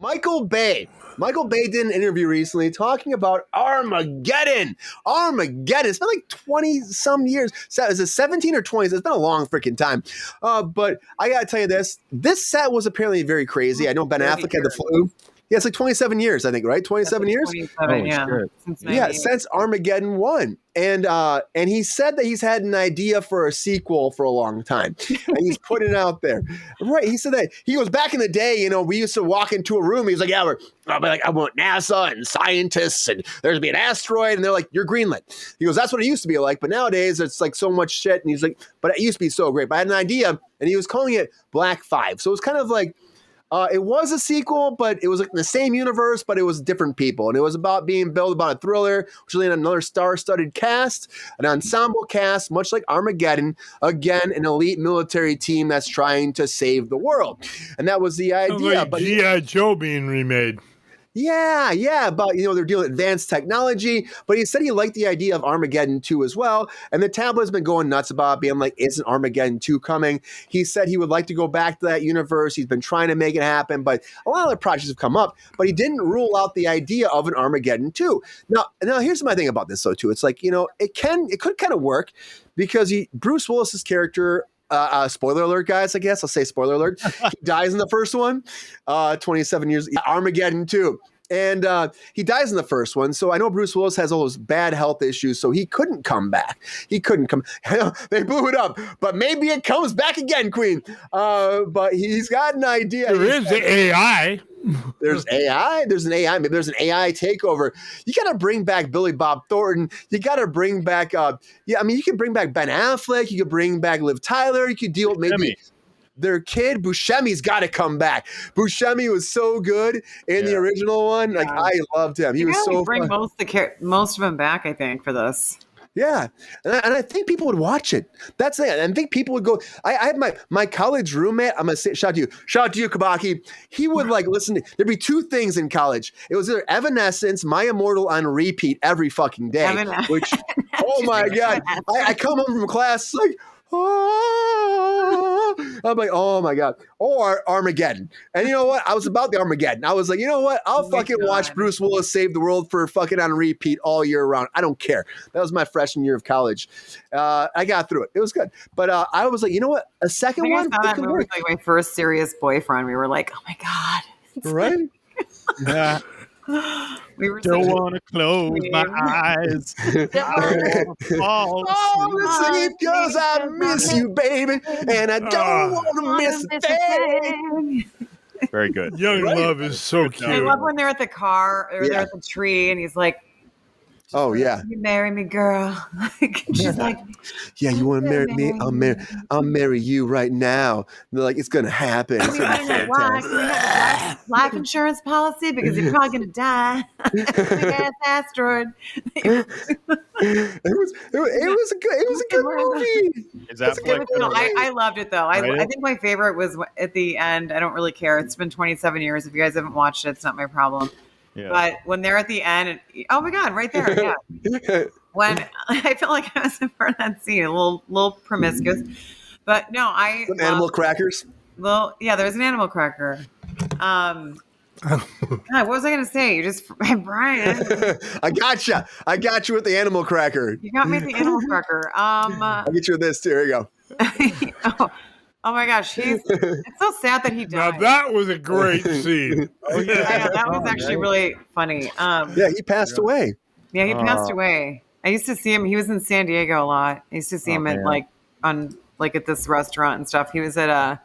Michael Bay. Michael Bay did an interview recently talking about Armageddon. Armageddon. It's been like 20 some years. Is it 17 or 20? It's been a long freaking time. But I got to tell you this. This set was apparently very crazy. I know Ben Affleck had the flu. Yeah, it's like 27 years, I think, right? 27 years? 27, yeah. Since Armageddon 1. And he said that he's had an idea for a sequel for a long time. And he's putting it out there. Right. He said that. He goes, back in the day, we used to walk into a room. He's like, yeah, I want NASA and scientists, and there's going to be an asteroid. And they're like, you're greenlit. He goes, that's what it used to be like. But nowadays, it's like so much shit. And he's like, but it used to be so great. But I had an idea. And he was calling it Black 5. So it was kind of like, it was a sequel, but it was like the same universe, but it was different people. And it was about being built about a thriller, which was another star-studded cast, an ensemble cast, much like Armageddon. Again, an elite military team that's trying to save the world. And that was the idea. Like G.I. Joe being remade. Yeah, but they're dealing with advanced technology. But he said he liked the idea of Armageddon 2 as well. And the tabloid's been going nuts about being like, isn't Armageddon 2 coming? He said he would like to go back to that universe. He's been trying to make it happen, but a lot of other projects have come up. But he didn't rule out the idea of an Armageddon 2. Now here's my thing about this though too. It's like, it could kind of work because Bruce Willis's character. Spoiler alert, guys, I guess. I'll say spoiler alert. He dies in the first one, 27 years, Armageddon 2. And he dies in the first one. So I know Bruce Willis has all those bad health issues, so he couldn't come back. They blew it up. But maybe it comes back again, Queen. But he's got an idea. There is the AI. There's AI. There's an AI. Maybe there's an AI takeover. You got to bring back Billy Bob Thornton. You got to bring back, you can bring back Ben Affleck. You could bring back Liv Tyler. You could deal with maybe their kid. Buscemi's got to come back. Buscemi was so good in the original one. Like, I loved him. He was so bring fun. Most of them back, I think, for this. Yeah, and I think people would watch it. That's it. I think people would go. I had my college roommate. I'm gonna say shout out to you, Kabaki. He would listen. There'd be two things in college. It was either Evanescence, My Immortal on repeat every fucking day. Which, oh my god, I come home from class like. Oh, I'm like, oh my god, or Armageddon. And you know what? I was about the Armageddon. I was like, you know what? I'll fucking watch Bruce Willis save the world for fucking on repeat all year round. I don't care. That was my freshman year of college. I got through it. It was good. But I was like, you know what? A second one. I saw that movie, like my first serious boyfriend. We were like, oh my god, right? Yeah. We were don't want to close my eyes. Sleep because I miss you, baby, and I don't want to miss a thing. Very good. Young Love is so cute. I love when they're at the car or they're at the tree, and he's like, "Oh yeah, you marry me, girl." She's like, "Yeah, you want to marry me? I'll marry you right now." And they're like, "It's gonna happen." It's gonna have a life insurance policy because you're probably gonna die. Big ass asteroid. It was a good movie. Is that I loved it though. I think my favorite was at the end. I don't really care. It's been 27 years. If you guys haven't watched it, it's not my problem. Yeah. But when they're at the end, oh my god, right there, yeah. When I felt like I was in part of that scene, a little promiscuous, but no, some animal crackers. Well, yeah, there's an animal cracker. God, what was I going to say? You just, Brian. I got you with the animal cracker. You got me with the animal cracker. I'll get you with this too. Here you go. Oh my gosh, it's so sad that he died. Now that was a great scene. Oh yeah, that was actually really funny. Yeah, he passed away. Yeah, he passed away. I used to see him. He was in San Diego a lot. I used to see him at at this restaurant and stuff. He was at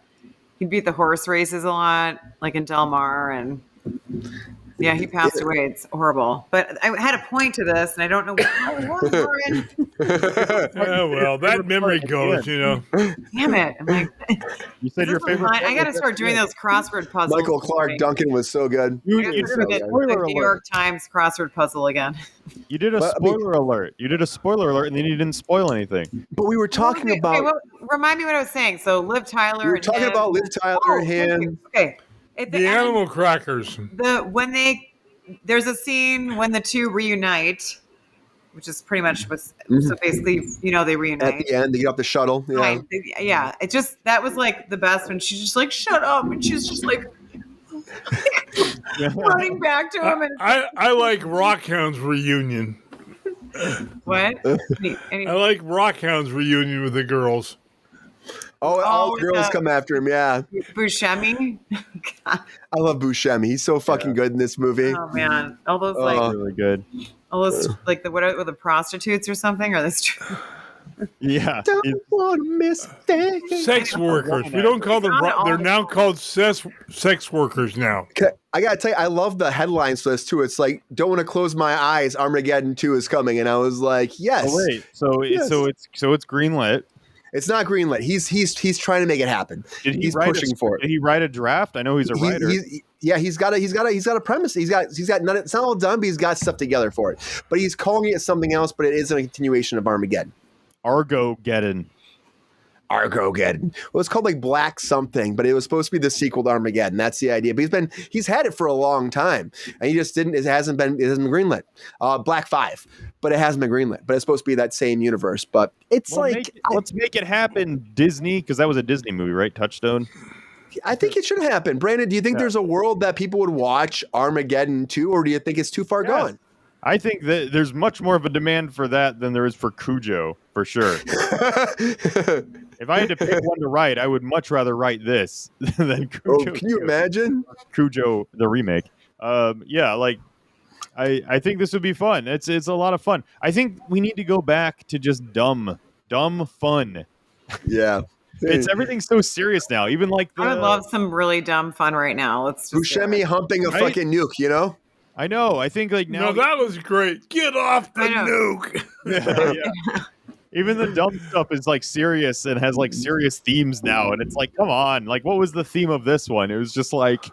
he'd be at the horse races a lot, like in Del Mar, and yeah, he passed away. It's horrible. But I had a point to this, and I don't know what we're in. Yeah, well, that memory goes, Damn it. I'm like, you said your favorite. I got to start doing those crossword puzzles. Michael Clark Duncan was so good. The New York Times crossword puzzle again. You did a spoiler alert. You did a spoiler alert, and then you didn't spoil anything. But we were talking about. Remind me what I was saying. So Liv Tyler. We were talking about Liv Tyler, him. Okay. The animal crackers. There's a scene when the two reunite, which is pretty much so basically, they reunite. At the end, they get off the shuttle. Yeah. Right. Yeah. It just, that was like the best when she's just like, shut up. And she's just like, running back to him. And I like Rockhound's reunion. what? I like Rockhound's reunion with the girls. All girls come after him. Yeah, Buscemi. I love Buscemi. He's so fucking good in this movie. Oh man, all those really good. all those like what are the prostitutes or something? Or this? Yeah. Don't want to miss that. Sex workers. We don't call them. They're now called sex workers now. Okay, I gotta tell you, I love the headlines for this too. It's like, don't want to close my eyes. Armageddon 2 is coming, and I was like, yes. Oh, wait. So it's greenlit. It's not greenlit. He's trying to make it happen. He's pushing for it. Did he write a draft? I know he's a writer. He's got a premise. He's got none. It's not all done, but he's got stuff together for it. But he's calling it something else. But it is a continuation of Armageddon. Armageddon. Well, it's called like Black something, but it was supposed to be the sequel to Armageddon. That's the idea. But he's had it for a long time, and he just didn't. It hasn't been greenlit. Black 5, but it hasn't been greenlit. But it's supposed to be that same universe. But it's let's make it happen, Disney, because that was a Disney movie, right? Touchstone. I think it should happen. Brandon, do you think there's a world that people would watch Armageddon 2, or do you think it's too far gone? I think that there's much more of a demand for that than there is for Cujo, for sure. If I had to pick one to write, I would much rather write this than Cujo. Oh, can you imagine? Cujo, the remake. I think this would be fun. It's a lot of fun. I think we need to go back to just dumb fun. Yeah. It's everything's so serious now. Even like I would love some really dumb fun right now. Let's just Buscemi humping a fucking nuke, you know? I know. I think like now. No, that was great. Get off the nuke. Yeah. Even the dumb stuff is like serious and has like serious themes now, and it's like, come on, like what was the theme of this one? It was just like,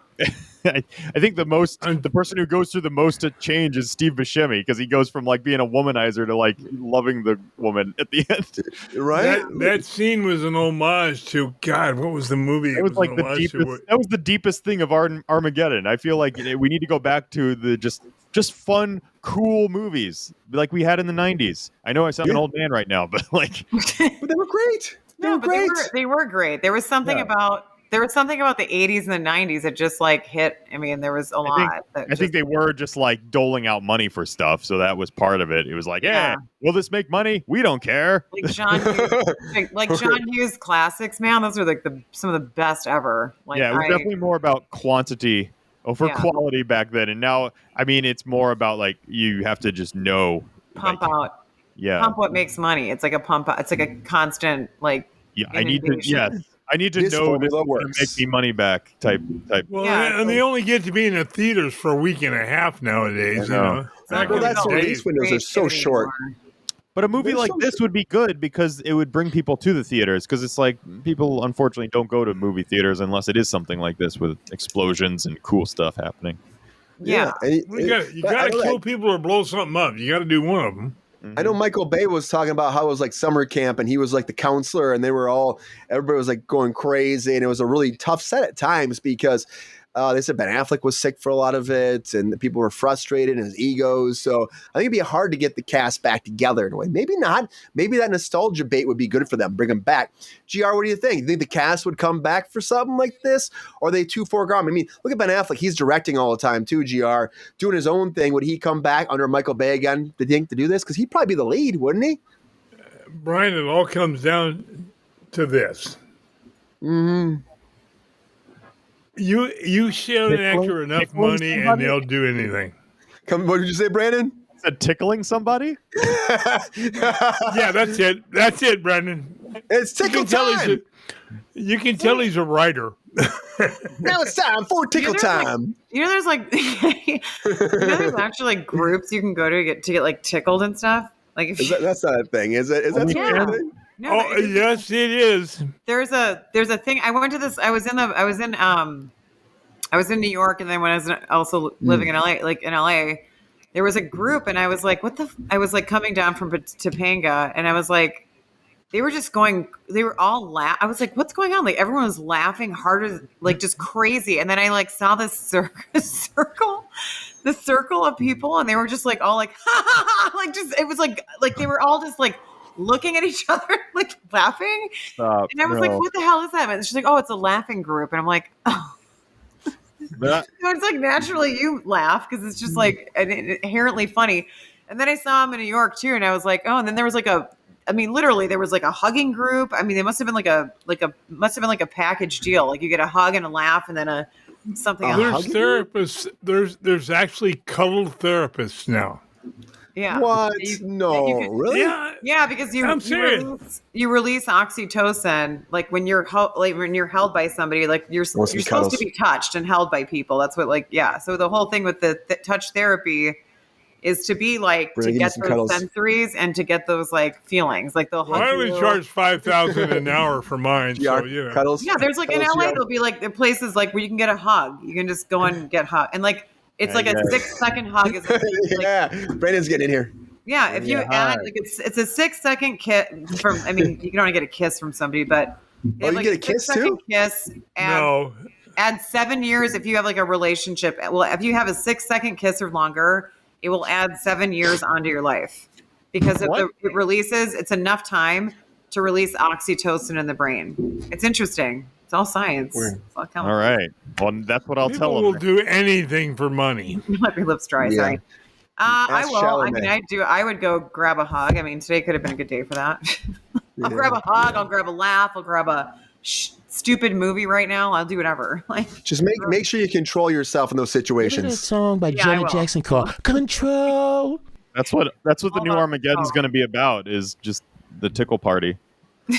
I think the person who goes through the most to change is Steve Buscemi, because he goes from like being a womanizer to like loving the woman at the end. Right? That scene was an homage to God. What was the movie? It was like the deepest. That was the deepest thing of Armageddon. I feel like we need to go back to the just fun, cool movies like we had in the 90s. I know I sound an old man right now, but like, but they were great. They were great. There was something about the 80s and the 90s that just like hit. I mean, there was a lot. I think they were just like doling out money for stuff, so that was part of it. It was like, will this make money? We don't care. Like John Hughes classics, man. Those are like some of the best ever. Like, it was definitely more about quantity over quality back then, and now I mean it's more about like you have to just know pump out what makes money. It's like a pump out. It's like a constant like I need to know this will make me money back type. Well, and they only get to be in the theaters for a week and a half nowadays. You know, that's the release windows are so short. But a movie like this would be good because it would bring people to the theaters, because it's like people unfortunately don't go to movie theaters unless it is something like this with explosions and cool stuff happening. Yeah. You got to kill people or blow something up. You got to do one of them. Mm-hmm. I know Michael Bay was talking about how it was like summer camp and he was like the counselor and everybody was like going crazy, and it was a really tough set at times because they said Ben Affleck was sick for a lot of it, and the people were frustrated and his egos. So I think it'd be hard to get the cast back together in a way. Maybe not. Maybe that nostalgia bait would be good for them. Bring them back. GR, what do you think? You think the cast would come back for something like this? Or are they too foregone? I mean, look at Ben Affleck. He's directing all the time too, GR. Doing his own thing. Would he come back under Michael Bay again, do you think, to do this? Because he'd probably be the lead, wouldn't he? Brian, it all comes down to this. Mm-hmm. You share an actor enough money and they'll do anything. What did you say, Brandon? Said tickling somebody? Yeah, that's it. That's it, Brandon. It's tickle time. You can tell he's a writer. Now it's time for tickle time. There's there's actually like groups you can go to get like tickled and stuff. Like that's not a thing, is it? Is that a thing? No, yes, it is. There's a thing. I went to this. I was in New York, and then when I was also living in LA, there was a group, and I was like, I was like coming down from Topanga, and I was like, they were just going. They were all I was like, what's going on? Like everyone was laughing harder, like just crazy. And then I like saw this circle of people, and they were just like all like, ha ha ha, like just it was like they were all just like looking at each other, like laughing. And I was like, what the hell is that? And she's like, oh, it's a laughing group. And I'm like, oh. But So it's like naturally you laugh because it's just like inherently funny. And then I saw him in New York too, and I was like, oh. And then there was like literally there was like a hugging group. I mean, they must have been like a package deal. Like you get a hug and a laugh, and then something else. There's therapists. There's actually cuddle therapists now. Yeah. What? No, really? Yeah, because you release oxytocin like when you're held by somebody, like you're supposed to be touched and held by people. That's what So the whole thing with the touch therapy is to be like to get those sensories and to get those like feelings. Like they'll hug I only charge $5,000 an hour for mine. So cuddles. Yeah, there's like in LA there'll be like the places like where you can get a hug. You can just go and get hug and like. It's like a 6-second hug. Yeah, Brandon's getting in here. Yeah, if you add like it's a 6-second kiss from. I mean, you can only get a kiss from somebody, but you get a kiss too. Kiss. Add 7 years if you have like a relationship. Well, if you have a 6-second kiss or longer, it will add 7 years onto your life because it releases. It's enough time to release oxytocin in the brain. It's interesting. It's all science. All right. Well, that's what I'll tell them. People will do anything for money. Let your lips dry. Sorry. I will. I mean, I do. I would go grab a hug. I mean, today could have been a good day for that. I'll grab a hug. I'll grab a laugh. I'll grab a stupid movie right now. I'll do whatever. Just make sure you control yourself in those situations. There's a song by Janet Jackson called "Control." That's what the new Armageddon's going to be about. Is just the tickle party.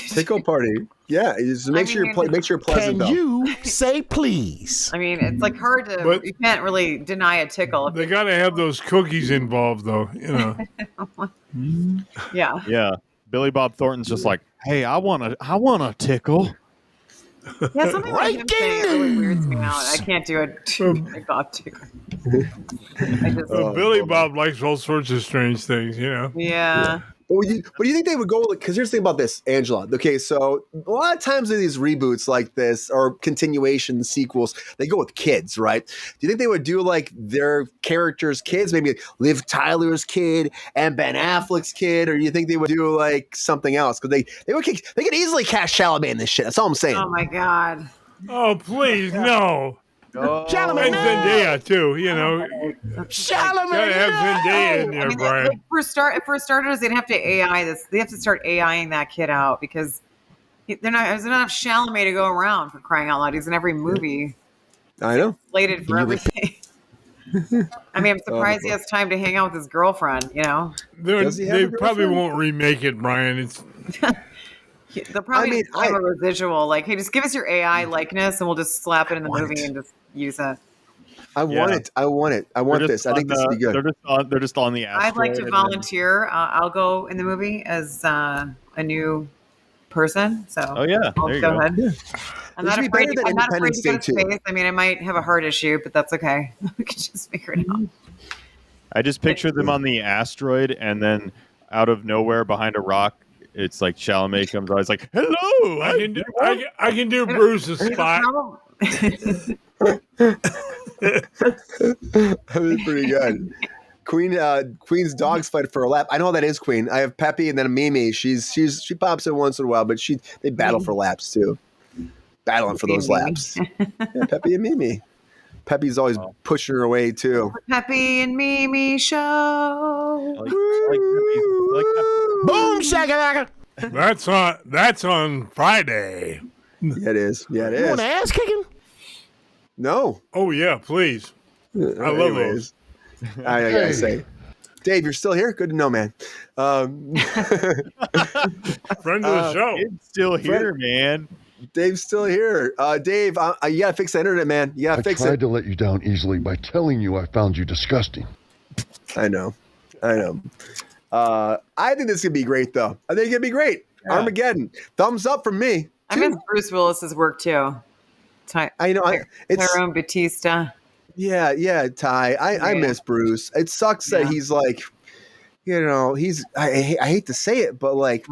Tickle party. Yeah, just make sure you're pleasant. Can you say please? I mean, it's like hard to. But you can't really deny a tickle. They got to have those cookies involved, though. Yeah. Yeah. Billy Bob Thornton's just like, hey, I want a tickle. Yeah, something like him saying it really weirds me out. I can't do it. Billy Bob tickle. Billy Bob likes all sorts of strange things, Yeah. But do you think they would go with? Because here's the thing about this, Angela. Okay, so a lot of times in these reboots like this or continuation sequels, they go with kids, right? Do you think they would do like their characters' kids, maybe Liv Tyler's kid and Ben Affleck's kid, or do you think they would do like something else? Because they could easily cast Chalamet in this shit. That's all I'm saying. Oh my god. Oh please, no. Chalamet, and Zendaya too, Chalamet, gotta have Zendaya in there, Brian. For starters, they'd have to AI this. They have to start AIing that kid out because there's not enough Chalamet to go around, for crying out loud. He's in every movie. I know. Slated for everything. I mean, I'm surprised he has time to hang out with his girlfriend. They probably won't remake it, Brian. It's. They'll probably have a residual, like, hey, just give us your AI likeness and we'll just slap it in the movie and just use it. I want it. I want this. I think this would be good. They're just on the asteroid. I'd like to volunteer. I'll go in the movie as a new person. So I'll go ahead. Yeah. I'm not afraid to go to space. I mean, I might have a heart issue, but that's okay. We can just figure it out. I just picture them on the asteroid and then out of nowhere behind a rock, it's like Chalamet comes out. He's like, "Hello, I can do Bruce's spot." That was pretty good. Queen's dogs fight for a lap. I know that is Queen. I have Peppy and then Mimi. She pops in once in a while, but they battle for laps too. Battling for those laps. Yeah, Peppy and Mimi. Peppy's always pushing her away too. Peppy and Mimi show. Boom shakalaka. That's on Friday. Yeah, it is. Yeah, it is. You want ass kicking? No. Oh yeah, please. I love those. I gotta say, Dave, you're still here. Good to know, man. Friend of the show. Dave's still here, man. Dave's still here. Dave, you gotta fix the internet, man. You gotta fix it. I tried to let you down easily by telling you I found you disgusting. I know. I think this could be great, though. I think it'd be great. Yeah. Armageddon. Thumbs up from me. I miss Bruce Willis's work too. I know. It's Tyrone Batista. Yeah, Ty. I miss Bruce. It sucks that he's like, he's. I hate to say it, but like,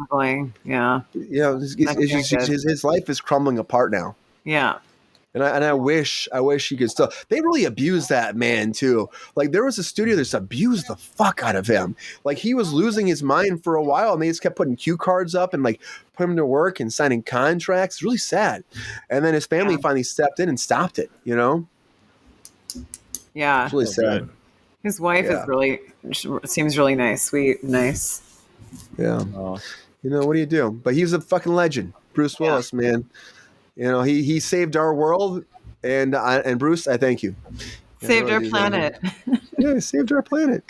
his life is crumbling apart now. Yeah. And I wish he could still. They really abused that man too. Like there was a studio that just abused the fuck out of him. Like he was losing his mind for a while, and they just kept putting cue cards up and like put him to work and signing contracts. It's really sad. And then his family finally stepped in and stopped it. Yeah. It's really sad. His wife is really seems really nice, sweet, nice. Yeah. You know, what do you do? But he's a fucking legend. Bruce Willis, man. You know, he saved our world, and Bruce, I thank you. Saved our planet. Yeah, saved our planet.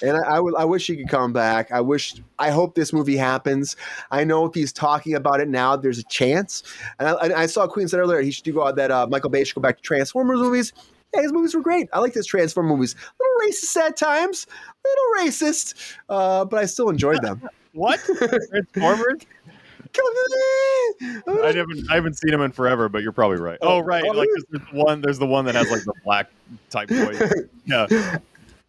And I wish he could come back. I hope this movie happens. I know if he's talking about it now, there's a chance. And I saw Queen said earlier he should go that Michael Bay should go back to Transformers movies. Yeah, his movies were great. I like his Transformers movies. A little racist at times, but I still enjoyed them. What? Transformers? I haven't seen him in forever, but you're probably right. Oh, right. Like there's the one that has like the black type voice. Yeah.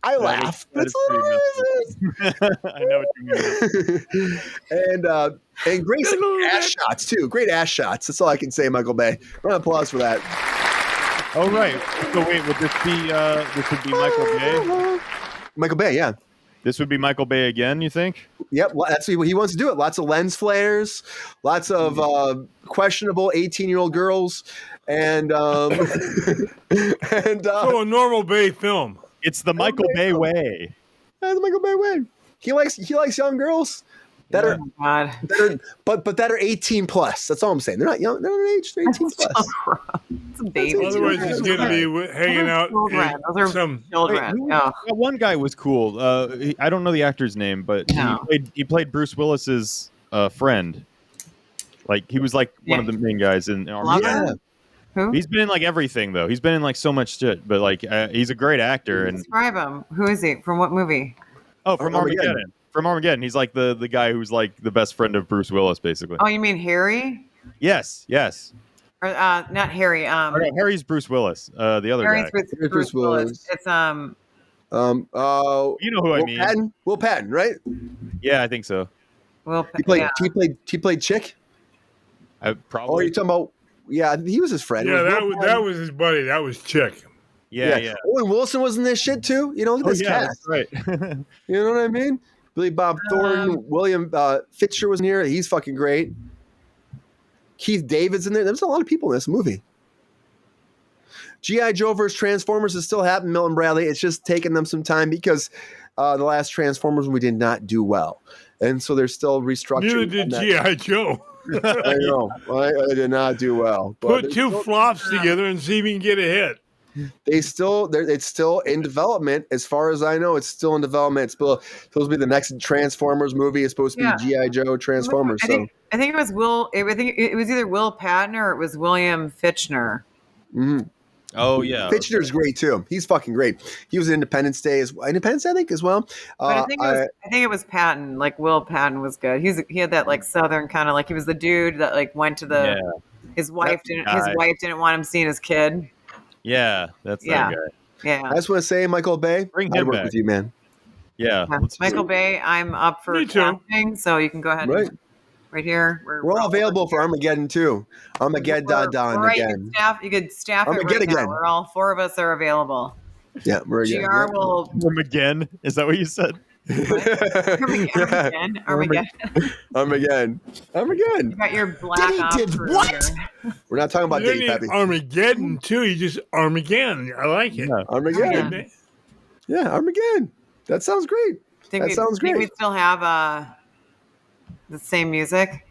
I laugh. That's a little racist. I know what you mean. And great ass shots too. Great ass shots. That's all I can say, Michael Bay. Round of applause for that. Oh, right. So wait, would this would be Michael Bay? Michael Bay, yeah. This would be Michael Bay again, you think? Yep, that's what he wants to do. It. Lots of lens flares, lots of questionable 18-year-old girls, and So a normal Bay film. It's the Michael Bay way. That's the Michael Bay way. He likes young girls that are that are 18 plus. That's all I'm saying. They're not young. They're age. They're 18 plus. It's a baby. Otherwise, he's going to be hanging out. Those are Some children. One guy was cool. I don't know the actor's name, but he played Bruce Willis's friend. Like he was like one of the main guys in Armageddon. Yeah. Who? He's been in like everything though. He's been in like so much shit, but like he's a great actor. And describe him. Who is he? From what movie? Oh, from Armageddon. From Armageddon. He's like the guy who's like the best friend of Bruce Willis, basically. Oh, you mean Harry? Yes. Or not Harry. Harry's Bruce Willis. The other Harry's guy. Bruce Willis. It's you know who I mean? Will Patton, right? Yeah, I think so. He played Chick. Probably. Oh, you're talking about? Yeah, he was his friend. Yeah, that was his buddy. That was Chick. Yeah. Owen Wilson was in this shit too. You know, look at this cast. Right. You know what I mean? Billy Bob Thornton, William Fichtner was in here. He's fucking great. Keith David's in there. There's a lot of people in this movie. G.I. Joe vs. Transformers is still happening, Milton Bradley. It's just taking them some time because the last Transformers we did not do well. And so they're still restructuring. Neither did G.I. Joe. I know. I did not do well. But put two flops together and see if you can get a hit. It's still in development. As far as I know, it's still in development. It's supposed to be the next Transformers movie. It's supposed to be G.I. Joe Transformers. I think it was I think it was either Will Patton or it was William Fichtner. Mm-hmm. Oh yeah, Fichtner's great too. He's fucking great. He was in Independence Day, I think, as well. But I think it was Patton. Like Will Patton was good. He had that like southern kind of like he was the dude that like went to the his wife didn't want him seeing his kid. Yeah, that's that guy. Yeah. I just want to say, Michael Bay, bring him back with you, man. Yeah. Michael Bay, I'm up for casting, so you can go ahead. Right here. We're all available for Armageddon too. Armageddon again. You could staff it Armageddon right now. again. We're all four of us are available. Yeah, we're again. GR will Armageddon. Is that what you said? Armageddon. You got your black ops crew here. We're not talking about Diddy Peppy. Armageddon too. You just Armageddon. I like it. Yeah. Armageddon. Yeah, Armageddon. That sounds great. That sounds great. Think we still have the same music?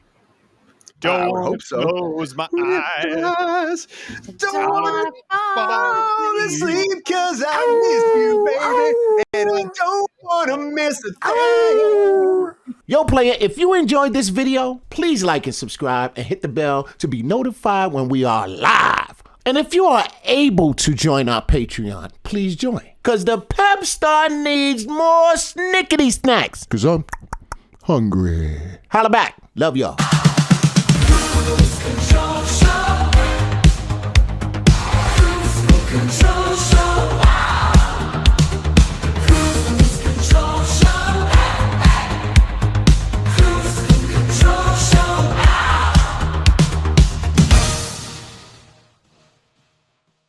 I would hope so. Close my eyes. Don't want to fall asleep because I miss you, baby. And I don't want to miss a thing. Yo, player, if you enjoyed this video, please like and subscribe and hit the bell to be notified when we are live. And if you are able to join our Patreon, please join. Because the Pepestar needs more snickety snacks. Because I'm hungry. Holla back. Love y'all. Control.